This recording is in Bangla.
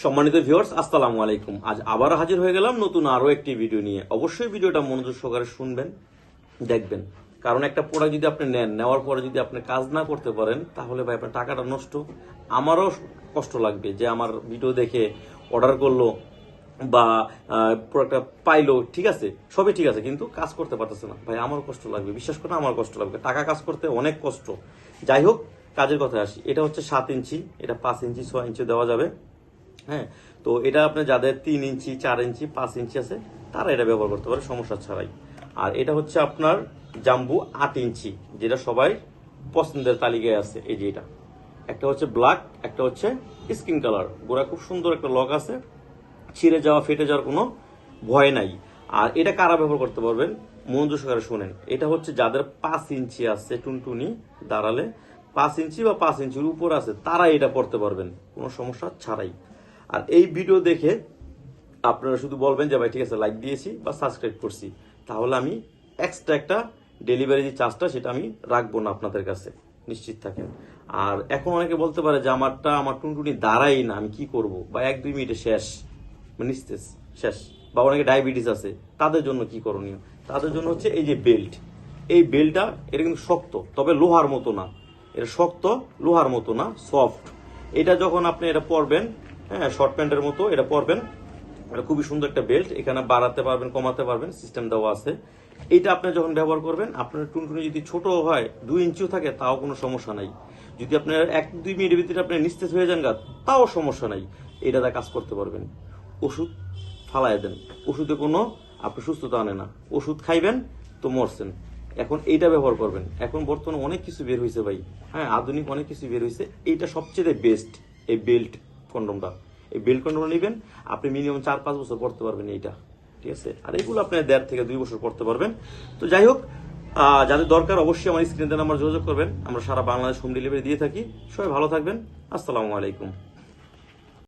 সম্মানিত ভিউয়ার্স, আসসালামু আলাইকুম। আজ আবার হাজির হয়ে গেলাম নতুন আরো একটি ভিডিও নিয়ে। অবশ্যই ভিডিওটা মনোযোগ সহকারে শুনবেন, দেখবেন। কারণ একটা প্রোডাক্ট যদি আপনি নেন, নেওয়ার পরে যদি আপনি কাজ না করতে পারেন, তাহলে ভাই আপনার টাকাটা নষ্ট। আমারও কষ্ট লাগবে যে আমার ভিডিও দেখে অর্ডার করলো বা প্রোডাক্টটা পাইলো, ঠিক আছে, সবই ঠিক আছে, কিন্তু কাজ করতে পারতেছে না। ভাই আমারও কষ্ট লাগবে, বিশ্বাস করে আমার কষ্ট লাগবে। টাকা কাজ করতে অনেক কষ্ট। যাই হোক, কাজের কথায় আসি। এটা হচ্ছে 7 ইঞ্চি, এটা 5 ইঞ্চি 6 ইঞ্চি দেওয়া যাবে। হ্যাঁ, তো এটা আপনি যাদের 3 ইঞ্চি 4 ইঞ্চি 5 ইঞ্চি আছে তারা এটা ব্যবহার করতে পারে সমস্যা ছাড়াই। আর এটা হচ্ছে আপনার জাম্বু 8 ইঞ্চি, যেটা সবাই পছন্দের তালিকায় আছে। এই যে এটা একটা হচ্ছে ব্ল্যাক, একটা হচ্ছে স্কিন কালার। গোড়া খুব সুন্দর একটা লক আছে, ছিঁড়ে যাওয়া ফেটে যাওয়ার কোনো ভয় নাই। আর এটা কারা ব্যবহার করতে পারবেন মনোযোগ সহকারে শুনেন। এটা হচ্ছে যাদের 5 ইঞ্চি আছে, টুনটুনি দাঁড়ালে 5 ইঞ্চি বা 5 ইঞ্চির উপর আছে, তারা এটা পড়তে পারবেন কোনো সমস্যা ছাড়াই। আর এই ভিডিও দেখে আপনারা শুধু বলবেন যে ভাই ঠিক আছে, লাইক দিয়েছি বা সাবস্ক্রাইব করছি, তাহলে আমি এক্সট্রা একটা ডেলিভারি যে চার্জটা সেটা আমি রাখবো না আপনাদের কাছে, নিশ্চিত থাকেন। আর এখন অনেকে বলতে পারে যে আমার টুনটুনি দাঁড়াই না, আমি কি করব, বা 1-2 মিনিটে শেষ, মানে নিস্তেজ শেষ। বা অনেকে ডায়াবেটিস আছে, তাদের জন্য কি করণীয়? তাদের জন্য হচ্ছে এই যে বেল্ট। এই বেল্টটা এটা কিন্তু শক্ত, তবে লোহার মতো না। এটা শক্ত, লোহার মতো না, সফট। এটা যখন আপনি এটা পরবেন, হ্যাঁ, শর্ট প্যান্টের মতো এটা পরবেন। এটা খুবই সুন্দর একটা বেল্ট, এখানে বাড়াতে পারবেন কমাতে পারবেন, সিস্টেম দেওয়া আছে। এইটা আপনি যখন ব্যবহার করবেন, আপনার টুনটুনি যদি ছোট হয় 2 ইঞ্চিও থাকে, তাও কোনো সমস্যা নাই। যদি আপনার 1-2 মিনিটের ভিতরে আপনি নিস্তেজ হয়ে যান গা, তাও সমস্যা নাই। এটাতে কাজ করতে পারবেন। ওষুধ ফালায় দেন, ওষুধে কোনো আপনি সুস্থতা আনে না। ওষুধ খাইবেন তো মরছেন। এখন এইটা ব্যবহার করবেন। এখন বর্তমানে অনেক কিছু বের হয়েছে ভাই, হ্যাঁ, আধুনিক অনেক কিছু বের হয়েছে। এইটা সবচেয়ে বেস্ট, এই বেল্ট কন্ডমটা। এই বেল্ট কন্ডমটা নেবেন, আপনি মিনিমাম 4-5 বছর পড়তে পারবেন এইটা, ঠিক আছে। আর এগুলো আপনি 1.5 থেকে 2 বছর পড়তে পারবেন। তো যাই হোক, যাদের দরকার অবশ্যই আমার স্ক্রিনে নাম্বার যোগাযোগ করবেন। আমরা সারা বাংলাদেশ হোম ডেলিভারি দিয়ে থাকি। সবাই ভালো থাকবেন। আসসালামু আলাইকুম।